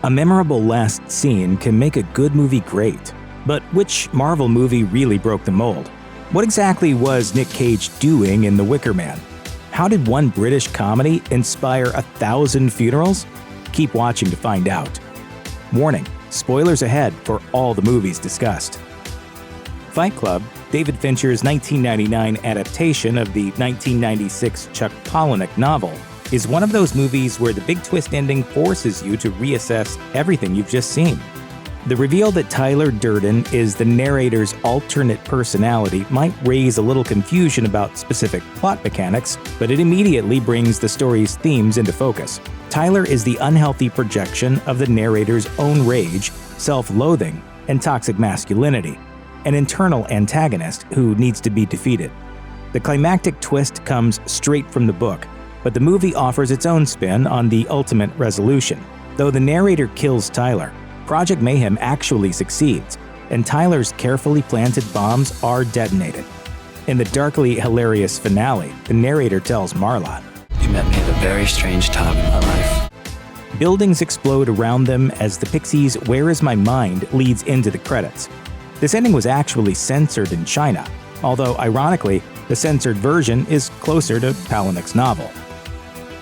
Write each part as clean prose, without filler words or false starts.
A memorable last scene can make a good movie great. But which Marvel movie really broke the mold? What exactly was Nick Cage doing in The Wicker Man? How did one British comedy inspire 1,000 funerals? Keep watching to find out. Warning, spoilers ahead for all the movies discussed. Fight Club, David Fincher's 1999 adaptation of the 1996 Chuck Palahniuk novel, is one of those movies where the big twist ending forces you to reassess everything you've just seen. The reveal that Tyler Durden is the narrator's alternate personality might raise a little confusion about specific plot mechanics, but it immediately brings the story's themes into focus. Tyler is the unhealthy projection of the narrator's own rage, self-loathing, and toxic masculinity, an internal antagonist who needs to be defeated. The climactic twist comes straight from the book, but the movie offers its own spin on the ultimate resolution. Though the narrator kills Tyler, Project Mayhem actually succeeds, and Tyler's carefully planted bombs are detonated. In the darkly hilarious finale, the narrator tells Marla, "You met me at a very strange time in my life." Buildings explode around them as the Pixies' Where Is My Mind leads into the credits. This ending was actually censored in China, although ironically, the censored version is closer to Palahniuk's novel.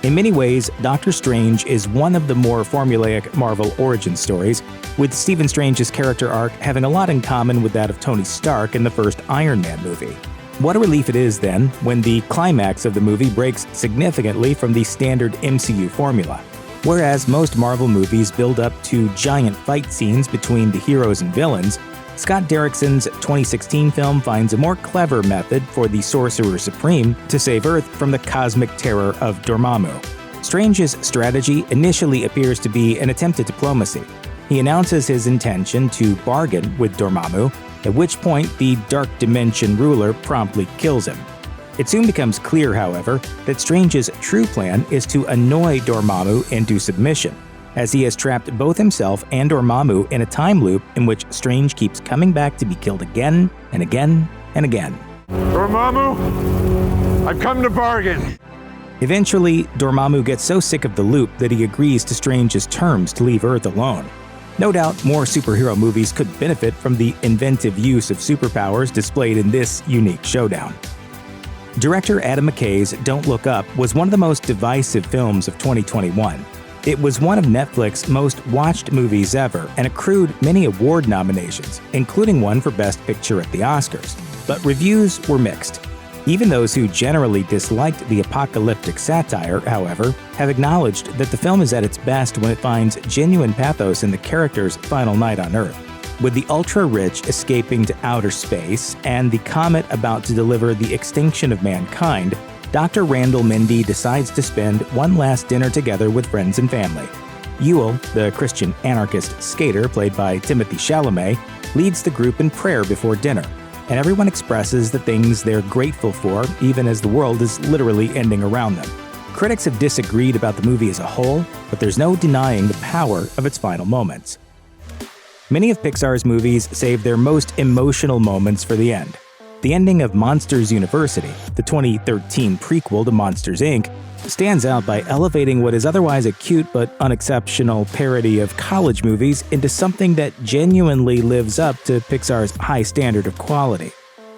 In many ways, Doctor Strange is one of the more formulaic Marvel origin stories, with Stephen Strange's character arc having a lot in common with that of Tony Stark in the first Iron Man movie. What a relief it is, then, when the climax of the movie breaks significantly from the standard MCU formula. Whereas most Marvel movies build up to giant fight scenes between the heroes and villains, Scott Derrickson's 2016 film finds a more clever method for the Sorcerer Supreme to save Earth from the cosmic terror of Dormammu. Strange's strategy initially appears to be an attempt at diplomacy. He announces his intention to bargain with Dormammu, at which point the Dark Dimension ruler promptly kills him. It soon becomes clear, however, that Strange's true plan is to annoy Dormammu into submission, as he has trapped both himself and Dormammu in a time loop in which Strange keeps coming back to be killed again and again and again. Dormammu, I've come to bargain. Eventually, Dormammu gets so sick of the loop that he agrees to Strange's terms to leave Earth alone. No doubt more superhero movies could benefit from the inventive use of superpowers displayed in this unique showdown. Director Adam McKay's Don't Look Up was one of the most divisive films of 2021. It was one of Netflix's most watched movies ever and accrued many award nominations, including one for Best Picture at the Oscars. But reviews were mixed. Even those who generally disliked the apocalyptic satire, however, have acknowledged that the film is at its best when it finds genuine pathos in the character's final night on Earth. With the ultra-rich escaping to outer space and the comet about to deliver the extinction of mankind, Dr. Randall Mindy decides to spend one last dinner together with friends and family. Ewell, the Christian anarchist skater played by Timothée Chalamet, leads the group in prayer before dinner, and everyone expresses the things they're grateful for, even as the world is literally ending around them. Critics have disagreed about the movie as a whole, but there's no denying the power of its final moments. Many of Pixar's movies save their most emotional moments for the end. The ending of Monsters University, the 2013 prequel to Monsters, Inc., stands out by elevating what is otherwise a cute but unexceptional parody of college movies into something that genuinely lives up to Pixar's high standard of quality.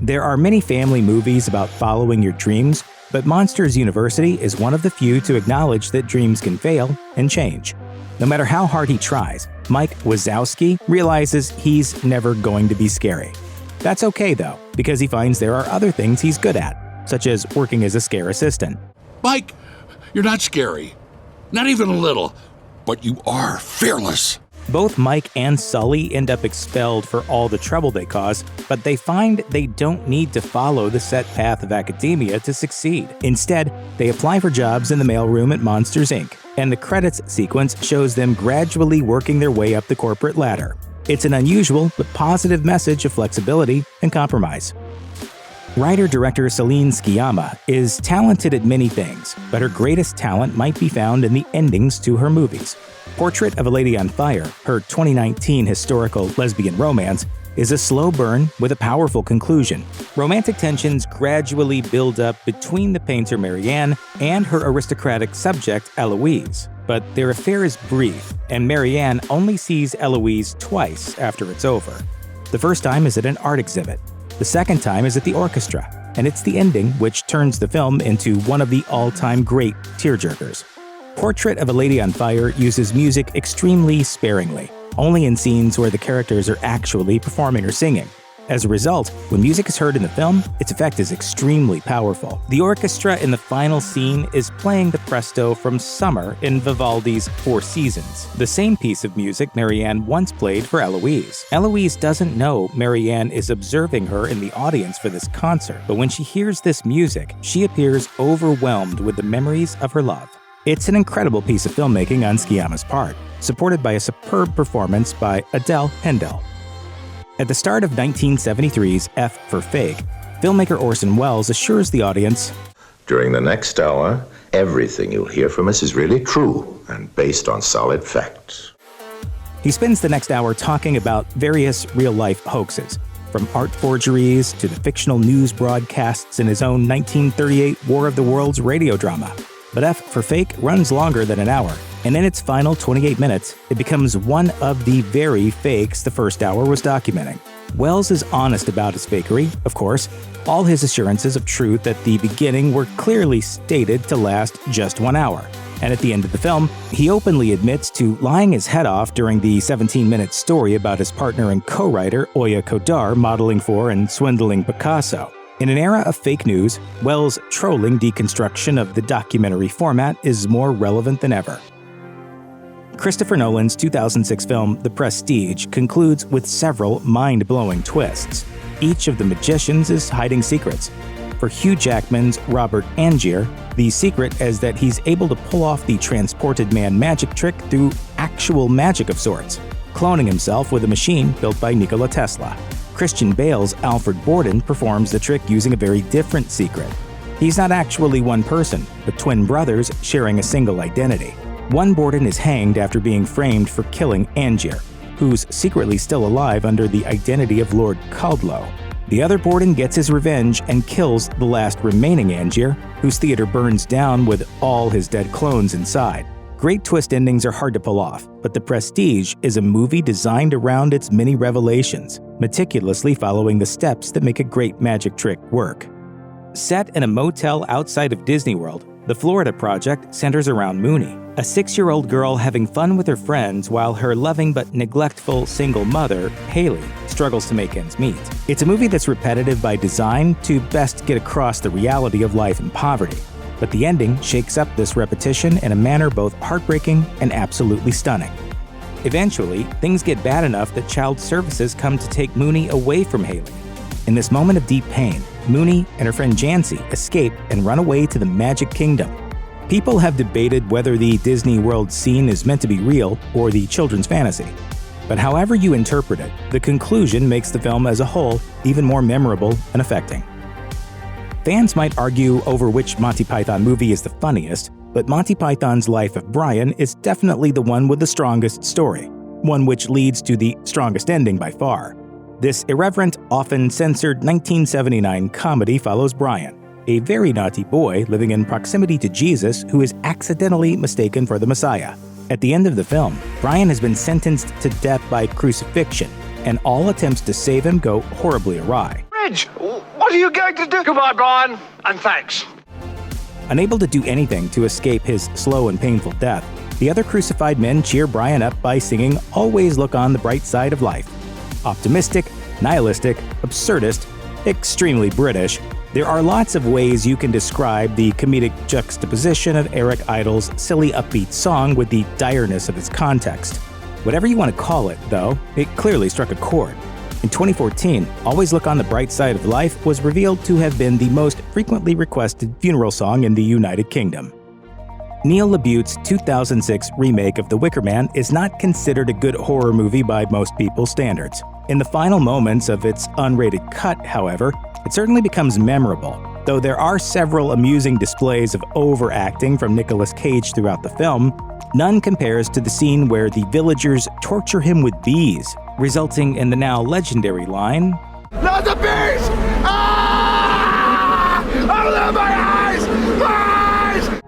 There are many family movies about following your dreams, but Monsters University is one of the few to acknowledge that dreams can fail and change. No matter how hard he tries, Mike Wazowski realizes he's never going to be scary. That's okay, though, because he finds there are other things he's good at, such as working as a scare assistant. Mike, you're not scary. Not even a little. But you are fearless. Both Mike and Sully end up expelled for all the trouble they cause, but they find they don't need to follow the set path of academia to succeed. Instead, they apply for jobs in the mailroom at Monsters, Inc., and the credits sequence shows them gradually working their way up the corporate ladder. It's an unusual but positive message of flexibility and compromise. Writer-director Celine Sciamma is talented at many things, but her greatest talent might be found in the endings to her movies. Portrait of a Lady on Fire, her 2019 historical lesbian romance, is a slow burn with a powerful conclusion. Romantic tensions gradually build up between the painter Marianne and her aristocratic subject Eloise. But their affair is brief, and Marianne only sees Eloise twice after it's over. The first time is at an art exhibit. The second time is at the orchestra, and it's the ending which turns the film into one of the all-time great tearjerkers. Portrait of a Lady on Fire uses music extremely sparingly, only in scenes where the characters are actually performing or singing. As a result, when music is heard in the film, its effect is extremely powerful. The orchestra in the final scene is playing the presto from Summer in Vivaldi's Four Seasons, the same piece of music Marianne once played for Eloise. Eloise doesn't know Marianne is observing her in the audience for this concert, but when she hears this music, she appears overwhelmed with the memories of her love. It's an incredible piece of filmmaking on Sciamma's part, supported by a superb performance by Adele Hendel. At the start of 1973's F for Fake, filmmaker Orson Welles assures the audience, "During the next hour, everything you'll hear from us is really true and based on solid facts." He spends the next hour talking about various real-life hoaxes, from art forgeries to the fictional news broadcasts in his own 1938 War of the Worlds radio drama. But F for Fake runs longer than an hour, and in its final 28 minutes, it becomes one of the very fakes the first hour was documenting. Welles is honest about his fakery, of course. All his assurances of truth at the beginning were clearly stated to last just 1 hour. And at the end of the film, he openly admits to lying his head off during the 17-minute story about his partner and co-writer Oya Kodar modeling for and swindling Picasso. In an era of fake news, Welles' trolling deconstruction of the documentary format is more relevant than ever. Christopher Nolan's 2006 film The Prestige concludes with several mind-blowing twists. Each of the magicians is hiding secrets. For Hugh Jackman's Robert Angier, the secret is that he's able to pull off the transported man magic trick through actual magic of sorts, cloning himself with a machine built by Nikola Tesla. Christian Bale's Alfred Borden performs the trick using a very different secret. He's not actually one person, but twin brothers sharing a single identity. One Borden is hanged after being framed for killing Angier, who's secretly still alive under the identity of Lord Caldlow. The other Borden gets his revenge and kills the last remaining Angier, whose theater burns down with all his dead clones inside. Great twist endings are hard to pull off, but The Prestige is a movie designed around its many revelations, meticulously following the steps that make a great magic trick work. Set in a motel outside of Disney World, the Florida project centers around Mooney, a 6-year-old girl having fun with her friends while her loving but neglectful single mother, Haley, struggles to make ends meet. It's a movie that's repetitive by design to best get across the reality of life and poverty. But the ending shakes up this repetition in a manner both heartbreaking and absolutely stunning. Eventually, things get bad enough that Child Services come to take Mooney away from Haley. In this moment of deep pain, Mooney and her friend Jancy escape and run away to the Magic Kingdom. People have debated whether the Disney World scene is meant to be real or the children's fantasy. But however you interpret it, the conclusion makes the film as a whole even more memorable and affecting. Fans might argue over which Monty Python movie is the funniest, but Monty Python's Life of Brian is definitely the one with the strongest story, one which leads to the strongest ending by far. This irreverent, often censored 1979 comedy follows Brian, a very naughty boy living in proximity to Jesus who is accidentally mistaken for the Messiah. At the end of the film, Brian has been sentenced to death by crucifixion, and all attempts to save him go horribly awry. Reg, what are you going to do? Goodbye, Brian, and thanks. Unable to do anything to escape his slow and painful death, the other crucified men cheer Brian up by singing "Always Look on the Bright Side of Life." Optimistic, nihilistic, absurdist, extremely British, there are lots of ways you can describe the comedic juxtaposition of Eric Idle's silly upbeat song with the direness of its context. Whatever you want to call it, though, it clearly struck a chord. In 2014, Always Look on the Bright Side of Life was revealed to have been the most frequently requested funeral song in the United Kingdom. Neil LaBute's 2006 remake of The Wicker Man is not considered a good horror movie by most people's standards. In the final moments of its unrated cut, however, it certainly becomes memorable, though there are several amusing displays of overacting from Nicolas Cage throughout the film. None compares to the scene where the villagers torture him with bees, resulting in the now legendary line, Not the bees! Ah! Open my eyes! Eyes!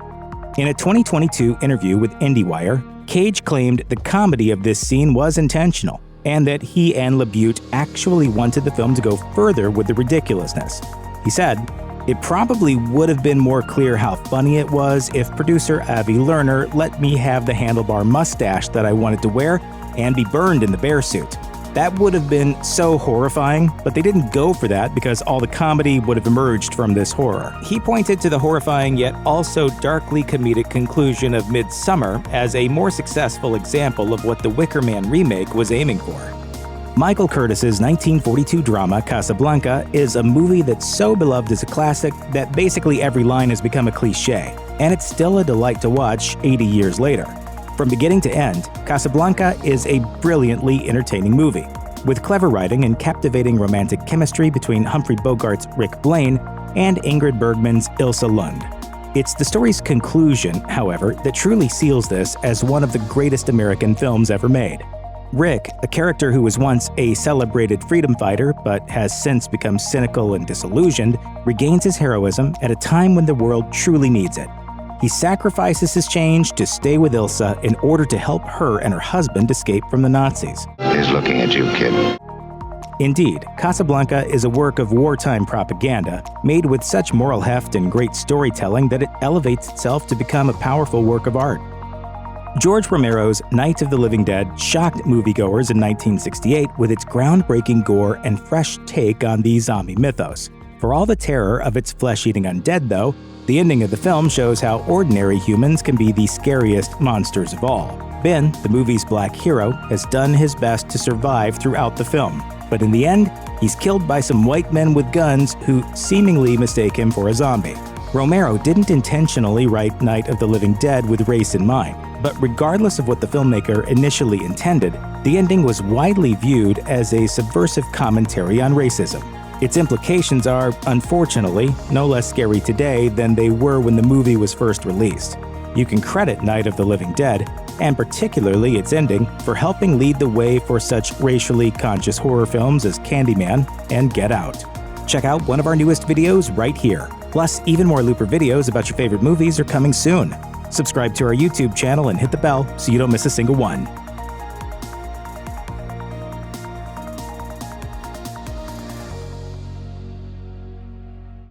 In a 2022 interview with IndieWire, Cage claimed the comedy of this scene was intentional, and that he and LaBute actually wanted the film to go further with the ridiculousness. He said, "It probably would have been more clear how funny it was if producer Avi Lerner let me have the handlebar mustache that I wanted to wear and be burned in the bear suit. That would have been so horrifying, but they didn't go for that because all the comedy would have emerged from this horror." He pointed to the horrifying yet also darkly comedic conclusion of Midsummer as a more successful example of what the Wicker Man remake was aiming for. Michael Curtis's 1942 drama Casablanca is a movie that's so beloved as a classic that basically every line has become a cliché, and it's still a delight to watch 80 years later. From beginning to end, Casablanca is a brilliantly entertaining movie, with clever writing and captivating romantic chemistry between Humphrey Bogart's Rick Blaine and Ingrid Bergman's Ilsa Lund. It's the story's conclusion, however, that truly seals this as one of the greatest American films ever made. Rick, a character who was once a celebrated freedom fighter but has since become cynical and disillusioned, regains his heroism at a time when the world truly needs it. He sacrifices his change to stay with Ilsa in order to help her and her husband escape from the Nazis. He's looking at you, kid. Indeed, Casablanca is a work of wartime propaganda, made with such moral heft and great storytelling that it elevates itself to become a powerful work of art. George Romero's Night of the Living Dead shocked moviegoers in 1968 with its groundbreaking gore and fresh take on the zombie mythos. For all the terror of its flesh-eating undead, though, the ending of the film shows how ordinary humans can be the scariest monsters of all. Ben, the movie's black hero, has done his best to survive throughout the film, but in the end, he's killed by some white men with guns who seemingly mistake him for a zombie. Romero didn't intentionally write Night of the Living Dead with race in mind, but regardless of what the filmmaker initially intended, the ending was widely viewed as a subversive commentary on racism. Its implications are, unfortunately, no less scary today than they were when the movie was first released. You can credit Night of the Living Dead, and particularly its ending, for helping lead the way for such racially conscious horror films as Candyman and Get Out. Check out one of our newest videos right here. Plus, even more Looper videos about your favorite movies are coming soon. Subscribe to our YouTube channel and hit the bell so you don't miss a single one.